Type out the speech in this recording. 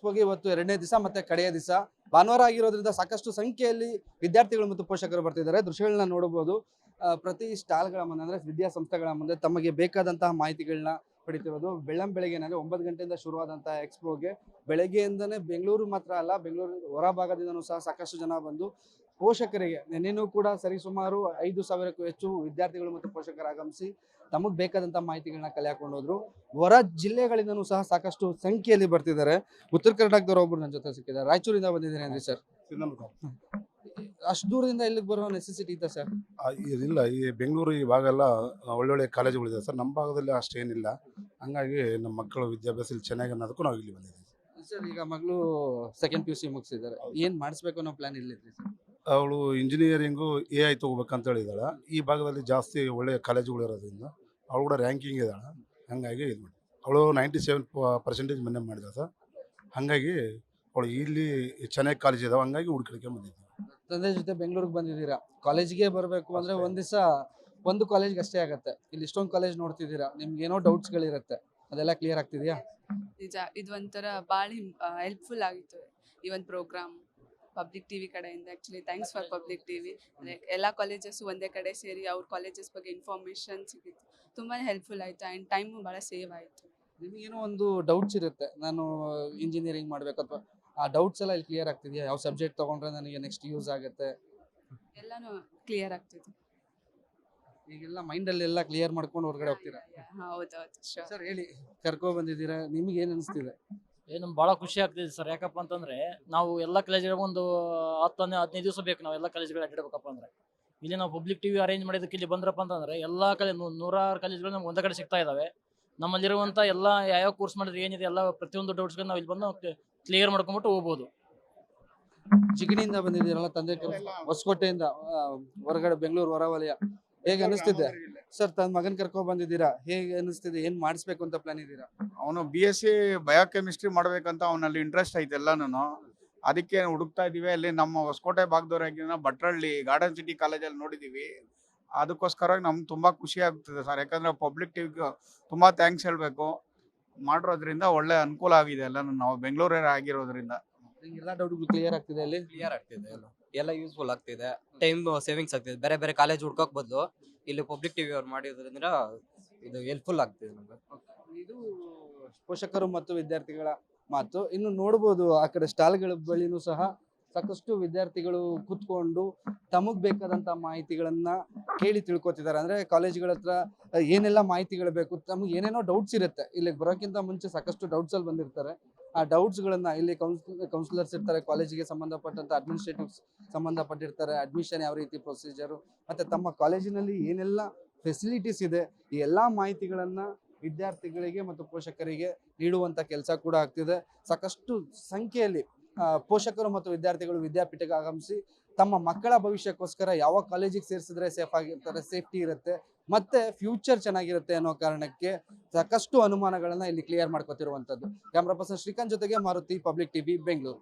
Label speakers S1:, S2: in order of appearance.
S1: ಎಕ್ಸ್ಪೋಗೆ ಇವತ್ತು 2ನೇ ದಿವಸ ಮತ್ತೆ ಕಡೆಯ ದಿವಸ ಭಾನುವಾರ ಆಗಿರೋದ್ರಿಂದ ಸಾಕಷ್ಟು ಸಂಖ್ಯೆಯಲ್ಲಿ ವಿದ್ಯಾರ್ಥಿಗಳು ಮತ್ತು ಪೋಷಕರು ಬರ್ತಿದ್ದಾರೆ. ದೃಶ್ಯಗಳನ್ನ ನೋಡಬಹುದು. ಪ್ರತಿ ಸ್ಟಾಲ್ಗಳ ಮುಂದೆ ಅಂದ್ರೆ ವಿದ್ಯಾಸಂಸ್ಥೆಗಳ ಮುಂದೆ ತಮಗೆ ಬೇಕಾದಂತಹ ಮಾಹಿತಿಗಳನ್ನ ಪಡಿತಿರೋದು. ಬೆಳಗ್ಗೆ ಅಂದ್ರೆ 9 ಗಂಟೆಯಿಂದ ಶುರುವಾದಂತಹ ಎಕ್ಸ್ಪೋಗೆ ಬೆಳಗ್ಗೆಯಿಂದನೇ ಬೆಂಗಳೂರು ಮಾತ್ರ ಅಲ್ಲ, ಬೆಂಗಳೂರು ಹೊರ ಭಾಗದಿಂದನೂ ಸಹ ಸಾಕಷ್ಟು ಜನ ಬಂದು ಪೋಷಕರಿಗೆ ನಿನ್ನೆನೂ ಕೂಡ ಸರಿಸುಮಾರು 5,000ಕ್ಕೂ ಹೆಚ್ಚು ವಿದ್ಯಾರ್ಥಿಗಳು ಮತ್ತು ಪೋಷಕರು ಆಗಮಿಸಿ ತಮಗೆ ಬೇಕಾದಂತಹ ಮಾಹಿತಿಗಳನ್ನ ಕಲೆ ಹಾಕೊಂಡು ಹೋದ್ರು. ಹೊರ ಜಿಲ್ಲೆಗಳಿಂದನೂ ಸಹ ಸಾಕಷ್ಟು ಸಂಖ್ಯೆಯಲ್ಲಿ ಬರ್ತಿದ್ದಾರೆ. ಉತ್ತರ ಕರ್ನಾಟಕದವರು ಒಬ್ರು ನನ್ನ ಜೊತೆ ಸಿಕ್ಕಿದ್ದಾರೆ. ರಾಯಚೂರಿಂದ ಬಂದಿದ್ದೀನಿ ಅಂದ್ರೆ ಸರ್, ಅಷ್ಟು ದೂರದಿಂದ ಇಲ್ಲಿಗೆ ಬರೋ ನೆಸೆಸಿಟಿ ಇದೆ ಸರ್?
S2: ಇಲ್ಲ, ಈ ಬೆಂಗಳೂರು ಈ ಭಾಗ ಎಲ್ಲ ಒಳ್ಳೊಳ್ಳೆ ಕಾಲೇಜುಗಳಿದೆ ಸರ್. ನಮ್ಮ ಭಾಗದಲ್ಲಿ ಅಷ್ಟೇನಿಲ್ಲ. ಹಂಗಾಗಿ ನಮ್ಮ ಮಕ್ಕಳು ವಿದ್ಯಾಭ್ಯಾಸ ಇಲ್ಲಿ ಚೆನ್ನಾಗಿ ಅನ್ನೋದಕ್ಕೂ ನಾವು ಇಲ್ಲಿ ಬಂದಿದ್ದೀವಿ
S1: ಸರ್. ಈಗ ಮಗಳು ಸೆಕೆಂಡ್ PUC ಮುಗಿಸಿದ್ದಾರೆ, ಏನ್ ಮಾಡಿಸ್ಬೇಕು ಅನ್ನೋ ಪ್ಲಾನ್ ಇಲ್ಲಿದೆ ಸರ್?
S2: ಅವಳು ಇಂಜಿನಿಯರಿಂಗು AI ತೊಗೋಬೇಕಂತ ಹೇಳಿದಾಳೆ. ಈ ಭಾಗದಲ್ಲಿ ಜಾಸ್ತಿ ಒಳ್ಳೆಯ ಕಾಲೇಜುಗಳು ಇರೋದ್ರಿಂದ ಅವಳು ಕೂಡ ರ್ಯಾಂಕಿಂಗ್ ಇದ್ದಾಳೆ. ಹಾಗಾಗಿ ಇದು ಮಾಡಿ ಅವಳು 97% ಮೊನ್ನೆ ಮಾಡಿದ ಸರ್. ಹಾಗಾಗಿ ಅವಳು ಇಲ್ಲಿ ಚೆನ್ನಾಗಿ ಕಾಲೇಜ್ ಇದಾವೆ, ಹಂಗಾಗಿ ಹುಡುಕಲಿಕ್ಕೆ ಬಂದಿದ್ದೀವಿ.
S1: ತಂದೆ ಜೊತೆ ಬೆಂಗಳೂರಿಗೆ ಬಂದಿದ್ದೀರಾ, ಕಾಲೇಜ್ಗೆ ಬರಬೇಕು ಅಂದ್ರೆ ಒಂದ್ ದಿವಸ ಒಂದು ಕಾಲೇಜ್ಗೆ ಅಷ್ಟೇ ಆಗತ್ತೆ. ಇಲ್ಲಿ ಇಷ್ಟೊಂದು ಕಾಲೇಜ್ ನೋಡ್ತಿದ್ದೀರಾ, ನಿಮ್ಗೆ ಏನೋ ಡೌಟ್ಸ್ಗಳಿರುತ್ತೆ, ಅದೆಲ್ಲ ಕ್ಲಿಯರ್ ಆಗ್ತಿದೆಯಾ?
S3: ನಿಜ, ಇದು ಒಂಥರ ಭಾಳ ಹೆಲ್ಪ್ಫುಲ್ ಆಗಿತ್ತು ಈ ಒಂದು ಪ್ರೋಗ್ರಾಮ್ ಪಬ್ಲಿಕ್ ಟಿವಿ ಕಡೆಯಿಂದ. Actually thanks for public TV. ಎಲ್ಲ ಕಾಲೇಜಸ್ಸು ಒಂದೇ ಕಡೆ ಸೇರಿ ಅವ್ರ ಕಾಲೇಜಸ್ ಬಗ್ಗೆ ಇನ್ಫಾರ್ಮೇಷನ್ ಸಿಕ್ಕಿತ್ತು. ತುಂಬಾ ಹೆಲ್ಪ್ಫುಲ್ ಆಯಿತು ಆ್ಯಂಡ್ ಟೈಮು ಭಾಳ ಸೇವ್ ಆಯಿತು.
S1: ನಿಮಗೇನೋ ಒಂದು ಡೌಟ್ಸ್ ಇರುತ್ತೆ, ನಾನು ಇಂಜಿನಿಯರಿಂಗ್ ಮಾಡಬೇಕು ಅಥವಾ ಆ ಡೌಟ್ಸ್ ಎಲ್ಲ ಇಲ್ಲಿ ಕ್ಲಿಯರ್ ಆಗ್ತಿದೆಯಾ? ಯಾವ ಸಬ್ಜೆಕ್ಟ್ ತೊಗೊಂಡ್ರೆ ನನಗೆ ನೆಕ್ಸ್ಟ್ ಯೂಸ್ ಆಗುತ್ತೆ,
S3: ಎಲ್ಲನೂ ಕ್ಲಿಯರ್ ಆಗ್ತಿದೆ.
S1: ಈಗೆಲ್ಲ ಮೈಂಡಲ್ಲಿ ಎಲ್ಲ ಕ್ಲಿಯರ್ ಮಾಡ್ಕೊಂಡು ಹೊರಗಡೆ ಹೋಗ್ತೀರಾ?
S3: ಹೌದೌದು, ಶೋರ್.
S1: ಸರ್ ಹೇಳಿ, ಕರ್ಕೊ ಬಂದಿದ್ದೀರಾ, ನಿಮ್ಗೆ ಏನು ಅನಿಸ್ತಿದೆ?
S4: ನಮ್ಗೆ ಭಾಳ ಖುಷಿ ಆಗ್ತಿದೆ ಸರ್. ಯಾಕಪ್ಪ ಅಂತಂದರೆ ನಾವು ಎಲ್ಲ ಕಾಲೇಜ್ಗಳಿಗೆ ಒಂದು 10-15 ದಿವಸ ಬೇಕು ನಾವು ಎಲ್ಲ ಕಾಲೇಜ್ಗಳು ಅಡ್ಡಾಡಬೇಕಪ್ಪ ಅಂದರೆ. ಇಲ್ಲಿ ನಾವು ಪಬ್ಲಿಕ್ ಟಿವಿ ಅರೇಂಜ್ ಮಾಡಿದ್ದಕ್ಕೆ ಇಲ್ಲಿ ಬಂದ್ರಪ್ಪ ಅಂತಂದರೆ ಎಲ್ಲ ನೂರಾರು ಕಾಲೇಜ್ಗಳು ನಮ್ಗೆ ಒಂದೇ ಕಡೆ ಸಿಗ್ತಾ ಇದ್ದಾವೆ. ನಮ್ಮಲ್ಲಿರುವಂಥ ಎಲ್ಲ ಯಾವ ಕೋರ್ಸ್ ಮಾಡಿದ್ರೆ ಏನಿದೆ ಎಲ್ಲ ಪ್ರತಿಯೊಂದು ಡೌಟ್ಸ್ಗಳನ್ನ ನಾವು ಇಲ್ಲಿ ಬಂದು ಕ್ಲಿಯರ್ ಮಾಡ್ಕೊಂಬಿಟ್ಟು ಹೋಗ್ಬೋದು.
S1: ಚಿಗಣಿಯಿಂದ ಬಂದಿದ್ದೀರಲ್ಲ, ತಂದೆ ಹೊಸಕೋಟೆಯಿಂದ, ಹೊರಗಡೆ ಬೆಂಗಳೂರು ಹೊರವಲಯ, ಹೇಗೆ ಅನಿಸ್ತಿದೆ ಸರ್? ತನ್ನ ಮಗನ್ ಕರ್ಕೊಂಡ್ ಬಂದಿದ್ದೀರಾ, ಹೇಗೆ ಅನಿಸ್ತಿದೆ? ಏನ್ ಮಾಡಿಸ್ಬೇಕು ಅಂತ ಪ್ಲಾನ್ ಇದ್ದೀರಾ?
S5: ಅವನು BSc ಬಯೋಕೆಮಿಸ್ಟ್ರಿ ಮಾಡ್ಬೇಕಂತ ಅವನಲ್ಲಿ ಇಂಟ್ರೆಸ್ಟ್ ಐತೆ ಎಲ್ಲಾನು. ಅದಕ್ಕೆ ಹುಡುಕ್ತಾ ಇದೀವಿ. ಅಲ್ಲಿ ನಮ್ಮ ಹೊಸಕೋಟೆ ಭಾಗದವರಾಗಿನ ಭಟ್ರಳ್ಳಿ ಗಾರ್ಡನ್ ಸಿಟಿ ಕಾಲೇಜಲ್ಲಿ ನೋಡಿದೀವಿ. ಅದಕ್ಕೋಸ್ಕರ ನಮ್ಗೆ ತುಂಬಾ ಖುಷಿ ಆಗ್ತದೆ ಸರ್. ಯಾಕಂದ್ರೆ ಪಬ್ಲಿಕ್ ಟಿವಿಗೆ ತುಂಬಾ ಥ್ಯಾಂಕ್ಸ್ ಹೇಳ್ಬೇಕು. ಮಾಡಿರೋದ್ರಿಂದ ಒಳ್ಳೆ ಅನುಕೂಲ ಆಗಿದೆ ಎಲ್ಲಾನು, ನಾವು ಬೆಂಗಳೂರೇ ಆಗಿರೋದ್ರಿಂದ.
S1: ಎಲ್ಲ ಡೌಟ್ಗಳು ಕ್ಲಿಯರ್ ಆಗ್ತಿದೆ ಅಲ್ಲಿ?
S6: ಕ್ಲಿಯರ್ ಆಗ್ತಿದೆ, ಎಲ್ಲ ಯೂಸ್ಫುಲ್ ಆಗ್ತಿದೆ. ಟೈಮ್ ಸೇವಿಂಗ್ಸ್ ಆಗ್ತಿದೆ. ಬೇರೆ ಬೇರೆ ಕಾಲೇಜ್ ಹುಡ್ಕೋಕ್ ಬದಲು ಇಲ್ಲಿ ಪಬ್ಲಿಕ್ ಟಿವಿ ಅವ್ರು ಮಾಡಿರೋದ್ರಿಂದ ಇದು ಹೆಲ್ಪ್ಫುಲ್ ಆಗ್ತಿದೆ ನಮ್ಗೆ.
S1: ಇದು ಪೋಷಕರು ಮತ್ತು ವಿದ್ಯಾರ್ಥಿಗಳ ಮಾತು. ಇನ್ನು ನೋಡ್ಬೋದು ಆ ಕಡೆ ಸ್ಟಾಲ್ಗಳ ಬಳಿನೂ ಸಹ ಸಾಕಷ್ಟು ವಿದ್ಯಾರ್ಥಿಗಳು ಕೂತ್ಕೊಂಡು ತಮಗ್ ಬೇಕಾದಂತ ಮಾಹಿತಿಗಳನ್ನ ಕೇಳಿ ತಿಳ್ಕೊತಿದ್ದಾರೆ. ಅಂದ್ರೆ ಕಾಲೇಜ್ಗಳ ಹತ್ರ ಏನೆಲ್ಲ ಮಾಹಿತಿಗಳು ಬೇಕು, ತಮಗೆ ಏನೇನೋ ಡೌಟ್ಸ್ ಇರುತ್ತೆ. ಇಲ್ಲಿಗೆ ಬರೋಕ್ಕಿಂತ ಮುಂಚೆ ಸಾಕಷ್ಟು ಡೌಟ್ಸ್ ಅಲ್ಲಿ ಬಂದಿರ್ತಾರೆ. ಆ ಡೌಟ್ಸ್ ಗಳನ್ನ ಇಲ್ಲಿ ಕೌನ್ಸಿಲರ್ಸ್ ಇರ್ತಾರೆ, ಕಾಲೇಜಿಗೆ ಸಂಬಂಧಪಟ್ಟಂತ ಅಡ್ಮಿನಿಸ್ಟ್ರೇಟಿವ್ಸ್ ಸಂಬಂಧಪಟ್ಟಿರ್ತಾರೆ, ಅಡ್ಮಿಷನ್ ಯಾವ ರೀತಿ ಪ್ರೊಸೀಜರು, ಮತ್ತೆ ತಮ್ಮ ಕಾಲೇಜಿನಲ್ಲಿ ಏನೆಲ್ಲ ಫೆಸಿಲಿಟೀಸ್ ಇದೆ, ಈ ಎಲ್ಲಾ ಮಾಹಿತಿಗಳನ್ನ ವಿದ್ಯಾರ್ಥಿಗಳಿಗೆ ಮತ್ತು ಪೋಷಕರಿಗೆ ನೀಡುವಂತ ಕೆಲಸ ಕೂಡ ಆಗ್ತಿದೆ. ಸಾಕಷ್ಟು ಸಂಖ್ಯೆಯಲ್ಲಿ ಪೋಷಕರು ಮತ್ತು ವಿದ್ಯಾರ್ಥಿಗಳು ವಿದ್ಯಾಪೀಠಕ್ಕೆ ಆಗಮಿಸಿ ತಮ್ಮ ಮಕ್ಕಳ ಭವಿಷ್ಯಕ್ಕೋಸ್ಕರ ಯಾವ ಕಾಲೇಜಿಗೆ ಸೇರಿಸಿದ್ರೆ ಸೇಫ್ ಆಗಿರ್ತಾರೆ, ಸೇಫ್ಟಿ ಇರುತ್ತೆ, ಮತ್ತೆ ಫ್ಯೂಚರ್ ಚೆನ್ನಾಗಿರುತ್ತೆ ಅನ್ನೋ ಕಾರಣಕ್ಕೆ ಸಾಕಷ್ಟು ಅನುಮಾನಗಳನ್ನ ಇಲ್ಲಿ ಕ್ಲಿಯರ್ ಮಾಡ್ಕೊತಿರುವಂತದ್ದು. ಕ್ಯಾಮ್ರಾ ಪರ್ಸನ್ ಶ್ರೀಕಾಂತ್ ಜೊತೆಗೆ ಮಾರುತಿ, ಪಬ್ಲಿಕ್ ಟಿವಿ, ಬೆಂಗಳೂರು.